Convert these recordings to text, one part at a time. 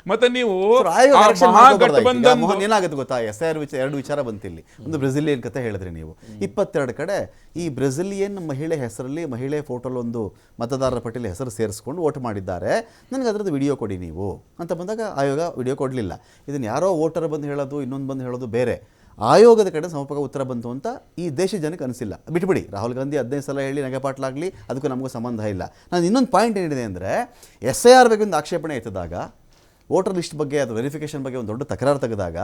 ಮತ್ತೆ ನೀವು ಮೋಹನ್ ಏನಾಗುತ್ತೆ ಗೊತ್ತಾ, SIR ಎರಡು ವಿಚಾರ ಬಂತಿಲ್ಲಿ. ಒಂದು ಬ್ರೆಜಿಲಿಯನ್ ಕತೆ ಹೇಳಿದ್ರಿ ನೀವು. 22 ಕಡೆ ಈ ಬ್ರೆಜಿಲಿಯನ್ ಮಹಿಳೆ ಹೆಸರಲ್ಲಿ, ಮಹಿಳೆ ಫೋಟೋಲ್ ಒಂದು ಮತದಾರರ ಪಟ್ಟಿಯಲ್ಲಿ ಹೆಸರು ಸೇರಿಸ್ಕೊಂಡು ವೋಟ್ ಮಾಡಿದ್ದಾರೆ, ನನಗೆ ಅದರದ್ದು ವಿಡಿಯೋ ಕೊಡಿ ನೀವು ಅಂತ ಬಂದಾಗ ಆಯೋಗ ವಿಡಿಯೋ ಕೊಡಲಿಲ್ಲ. ಇದನ್ನು ಯಾರೋ ವೋಟರ್ ಬಂದು ಹೇಳೋದು, ಇನ್ನೊಂದು ಬಂದು ಹೇಳೋದು ಬೇರೆ. ಆಯೋಗದ ಕಡೆ ಸಮರ್ಪಕ ಉತ್ತರ ಬಂತು ಅಂತ ಈ ದೇಶದ ಜನಕ್ಕೆ ಅನಿಸಿಲ್ಲ. ಬಿಟ್ಬಿಡಿ, ರಾಹುಲ್ ಗಾಂಧಿ 15 ಸಲ ಹೇಳಿ ನಗೆಪಾಟ್ಲಾಗಲಿ, ಅದಕ್ಕೂ ನಮಗೂ ಸಂಬಂಧ ಇಲ್ಲ. ನಾನು ಇನ್ನೊಂದು ಪಾಯಿಂಟ್ ಏನಿದೆ ಅಂದರೆ, SIR ಬಗ್ಗೆ ಒಂದು ಆಕ್ಷೇಪಣೆ ಎತ್ತಿದಾಗ, ವೋಟರ್ ಲಿಸ್ಟ್ ಬಗ್ಗೆ ಅದು ವೆರಿಫಿಕೇಷನ್ ಬಗ್ಗೆ ಒಂದು ದೊಡ್ಡ ತಕರಾರು ತೆಗೆದಾಗ,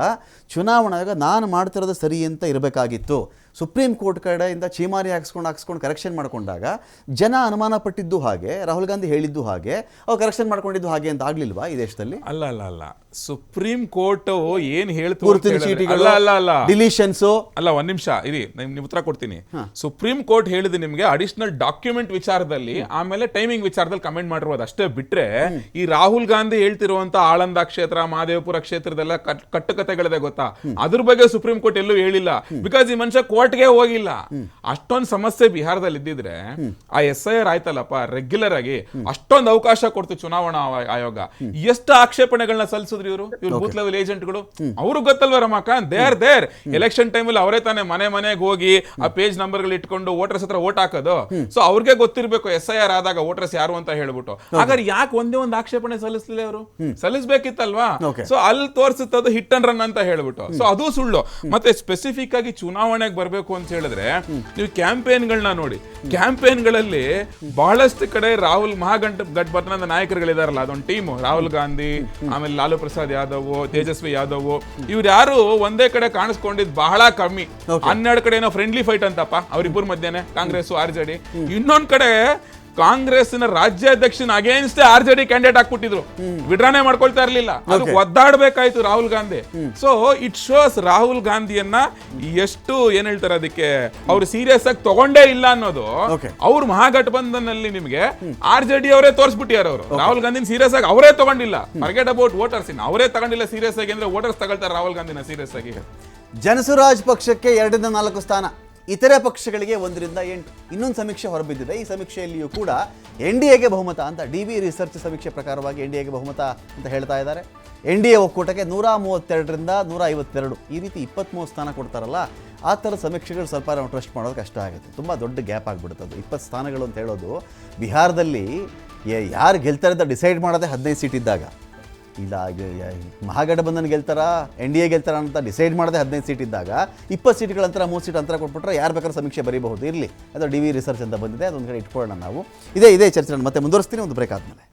ಚುನಾವಣಾ ಆಯೋಗ ನಾನು ಮಾಡ್ತಿರೋದು ಸರಿ ಅಂತ ಇರಬೇಕಾಗಿತ್ತು. ಸುಪ್ರೀಂ ಕೋರ್ಟ್ ಕಡೆಯಿಂದ ಚೀಮಾರಿ ಹಾಕ್ಸ್ಕೊಂಡು ಕರೆಕ್ಷನ್ ಮಾಡಿಕೊಂಡಾಗ ಜನ ಅನುಮಾನ ಪಟ್ಟಿದ್ದು ಹಾಗೆ, ರಾಹುಲ್ ಗಾಂಧಿ ಹೇಳಿದ್ದು ಹಾಗೆ, ಅವ್ರು ಕರೆಕ್ಷನ್ ಮಾಡ್ಕೊಂಡಿದ್ದು ಹಾಗೆ ಅಂತ ಆಗ್ಲಿಲ್ವಾ ಈ ದೇಶದಲ್ಲಿ? ಅಲ್ಲ ಸುಪ್ರೀಂ ಕೋರ್ಟ್ ಏನ್ ಡಿಲೀಷನ್ಸ್ ಅಲ್ಲ, ಒಂದ್ ನಿಮಿಷ ಇರಿ, ನಿಮ್ ಉತ್ತರ ಕೊಡ್ತೀನಿ. ಸುಪ್ರೀಂ ಕೋರ್ಟ್ ಹೇಳಿದ ನಿಮ್ಗೆ ಅಡಿಷನಲ್ ಡಾಕ್ಯುಮೆಂಟ್ ವಿಚಾರದಲ್ಲಿ, ಆಮೇಲೆ ಟೈಮಿಂಗ್ ವಿಚಾರದಲ್ಲಿ ಕಮೆಂಟ್ ಮಾಡಿರೋದು ಅಷ್ಟೇ ಬಿಟ್ರೆ, ಈ ರಾಹುಲ್ ಗಾಂಧಿ ಹೇಳ್ತಿರುವಂತ ಆಳಂದ ಕ್ಷೇತ್ರ, ಮಹದೇವಪುರ ಕ್ಷೇತ್ರದೆಲ್ಲ ಕಟ್ಟುಕತೆಗಳಿದೆ ಗೊತ್ತಾ, ಅದ್ರ ಬಗ್ಗೆ ಸುಪ್ರೀಂ ಕೋರ್ಟ್ ಎಲ್ಲೂ ಹೇಳಿಲ್ಲ. ಬಿಕಾಸ್ ಈ ಮನುಷ್ಯ ಕೋರ್ಟ್ಗೆ ಹೋಗಿಲ್ಲ. ಅಷ್ಟೊಂದು ಸಮಸ್ಯೆ ಬಿಹಾರದಲ್ಲಿ ಇದ್ದಿದ್ರೆ ಆ SIR ಆಯ್ತಲ್ಲಪ್ಪ, ರೆಗ್ಯುಲರ್ ಆಗಿ ಅಷ್ಟೊಂದು ಅವಕಾಶ ಕೊಡ್ತು ಚುನಾವಣಾ ಆಯೋಗ. ಎಷ್ಟು ಆಕ್ಷೇಪಣೆಗಳನ್ನ ಸಲ್ಲಿಸಿದ್ರು ಇವರು ಬೂತ್ ಲೆವೆಲ್ ಏಜೆಂಟ್ಗಳು. ಅವ್ರು ಗೊತ್ತಲ್ವ ರಮಾಕಾಂತ್, ದೇರ್ ಎಲೆಕ್ಷನ್ ಟೈಮಲ್ಲಿ ಅವರೇ ತಾನೇ ಮನೆಗೆ ಹೋಗಿ ಆ ಪೇಜ್ ನಂಬರ್ಗಳು ಇಟ್ಕೊಂಡು ವೋಟರ್ಸ್ ಹತ್ರ ವೋಟ್ ಹಾಕೋದು. ಸೊ ಅವ್ರಿಗೆ ಗೊತ್ತಿರ್ಬೇಕು SIR ಆದಾಗ ವೋಟರ್ಸ್ ಯಾರು ಅಂತ ಹೇಳ್ಬಿಟ್ಟು. ಹಾಗಾದ್ರೆ ಯಾಕೆ ಒಂದೇ ಒಂದು ಆಕ್ಷೇಪಣೆ ಸಲ್ಲಿಸಲಿಲ್ಲ ಅವರು? ಸಲ್ಲಿಸಬೇಕಿತ್ತಲ್ವಾ? ಸೊ ಅಲ್ಲಿ ತೋರಿಸುತ್ತದು ಹಿಟ್ ಅಂಡ್ ರನ್ ಅಂತ ಹೇಳ್ಬಿಟ್ಟು. ಸೊ ಅದು ಸುಳ್ಳು. ಮತ್ತೆ ಸ್ಪೆಸಿಫಿಕ್ ಆಗಿ ಚುನಾವಣೆಗೆ ಬರಬೇಕು ಅಂತ ಹೇಳಿದ್ರೆ, ನೀವು ಕ್ಯಾಂಪೇನ್ಗಳನ್ನ ನೋಡಿ. ಕ್ಯಾಂಪೇನ್ಗಳಲ್ಲಿ ಬಹಳಷ್ಟು ಕಡೆ ರಾಹುಲ್ ಮಹಾಗಠಬಂಧನದ ನಾಯಕರುಗಳಿದಾರಲ್ಲ, ಅದೊಂದು ಟೀಮು, ರಾಹುಲ್ ಗಾಂಧಿ, ಆಮೇಲೆ ಲಾಲು ಪ್ರಸಾದ್ ಯಾದವ್, ತೇಜಸ್ವಿ ಯಾದವ್, ಇವ್ರು ಯಾರು ಒಂದೇ ಕಡೆ ಕಾಣಿಸ್ಕೊಂಡಿದ್ ಬಹಳ ಕಮ್ಮಿ. 12 ಕಡೆ ಏನೋ ಫ್ರೆಂಡ್ಲಿ ಫೈಟ್ ಅಂತಪ್ಪ ಅವ್ರಿಬ್ಬರ ಮಧ್ಯೆ, ಕಾಂಗ್ರೆಸ್ RJD. ಇನ್ನೊಂದ್ ಕಡೆ ಕಾಂಗ್ರೆಸ್ನ ರಾಜ್ಯಾಧ್ಯಕ್ಷನ ಅಗೇನ್ಸ್ಟ್ RJD ಕ್ಯಾಂಡಿಡೇಟ್ ಹಾಕ್ಬಿಟ್ಟಿದ್ರು, ವಿಡ್ರಾನೇ ಮಾಡ್ಕೊಳ್ತಾ ಇರ್ಲಿಲ್ಲ. ಅದು ಒದ್ದಾಡ್ಬೇಕಾಯ್ತು Rahul Gandhi. So it shows Rahul ಗಾಂಧಿಯನ್ನ ಎಷ್ಟು ಏನ್ ಹೇಳ್ತಾರೆ ಅದಕ್ಕೆ, ಅವ್ರು ಸೀರಿಯಸ್ ಆಗಿ ತಗೊಂಡೇ ಇಲ್ಲ ಅನ್ನೋದು. ಅವ್ರು ಮಹಾಗಠಬಂಧನಲ್ಲಿ ನಿಮ್ಗೆ RJD ಅವರೇ ತೋರಿಸ್ಬಿಟ್ಟಿಯಾರ. ಅವರು ರಾಹುಲ್ ಗಾಂಧಿನ ಸೀರಿಯಸ್ ಆಗಿ ಅವರೇ ತಗೊಂಡಿಲ್ಲ. ಫರ್ಗೆಟ್ ಅಬೌಟ್ ವೋಟರ್ಸ್, ಅವರೇ ತಗೊಂಡಿಲ್ಲ ಸೀರಿಯಸ್ ಆಗಿ. ಅಂದ್ರೆ ವೋಟರ್ಸ್ ತಗೊಳ್ತಾರೆ ರಾಹುಲ್ ಗಾಂಧಿನ ಸೀರಿಯಸ್ ಆಗಿ. ಜನಸುರಾಜ್ ಪಕ್ಷಕ್ಕೆ 2ರಿಂದ 4 ಸ್ಥಾನ, ಇತರೆ ಪಕ್ಷಗಳಿಗೆ 1ರಿಂದ 8. ಇನ್ನೊಂದು ಸಮೀಕ್ಷೆ ಹೊರಬಿದ್ದಿದೆ. ಈ ಸಮೀಕ್ಷೆಯಲ್ಲಿಯೂ ಕೂಡ NDAಗೆ ಬಹುಮತ ಅಂತ, DB ರಿಸರ್ಚ್ ಸಮೀಕ್ಷೆ ಪ್ರಕಾರವಾಗಿ NDAಗೆ ಬಹುಮತ ಅಂತ ಹೇಳ್ತಾ ಇದ್ದಾರೆ. NDA ಒಕ್ಕೂಟಕ್ಕೆ 132ರಿಂದ 152, ಈ ರೀತಿ 23 ಸ್ಥಾನ ಕೊಡ್ತಾರಲ್ಲ, ಆ ಥರ ಸಮೀಕ್ಷೆಗಳು ಸ್ವಲ್ಪ ನಾವು ಟ್ರಸ್ಟ್ ಮಾಡೋದು ಕಷ್ಟ ಆಗುತ್ತೆ. ತುಂಬ ದೊಡ್ಡ ಗ್ಯಾಪ್ ಆಗಿಬಿಡುತ್ತೆ ಅದು. 20 ಸ್ಥಾನಗಳು ಅಂತ ಹೇಳೋದು, ಬಿಹಾರದಲ್ಲಿ ಯಾರು ಗೆಲ್ತಾರೆ ಅಂತ ಡಿಸೈಡ್ ಮಾಡೋದೇ 15 ಸೀಟ್ ಇದ್ದಾಗ. ಇಲ್ಲ ಮಹಾಗಠಬಂಧನ್ ಗೆಲ್ತಾರ, NDA ಗೆಲ್ತಾರ ಅಂತ ಡಿಸೈಡ್ ಮಾಡದೆ 15 ಸೀಟ್ ಇದ್ದಾಗ 20 ಸೀಟ್ಗಳ ಅಂತರ 3 ಸೀಟ್ ಅಂತರ ಕೊಟ್ಬಿಟ್ರೆ ಯಾರು ಬೇಕಾದ್ರೂ ಸಮೀಕ್ಷೆ ಬರೀಬಹುದು. ಇರಲಿ, ಅದು DB ರಿಸರ್ಚ್ ಅಂತ ಬಂದಿದೆ, ಅದೊಂದು ಕಡೆ ಇಟ್ಕೊಳ್ಳೋಣ ನಾವು. ಇದೇ ಚರ್ಚೆ ಮತ್ತೆ ಮುಂದುವರಿಸ್ತೀನಿ ಒಂದು ಬ್ರೇಕ್ ಆದಮೇಲೆ.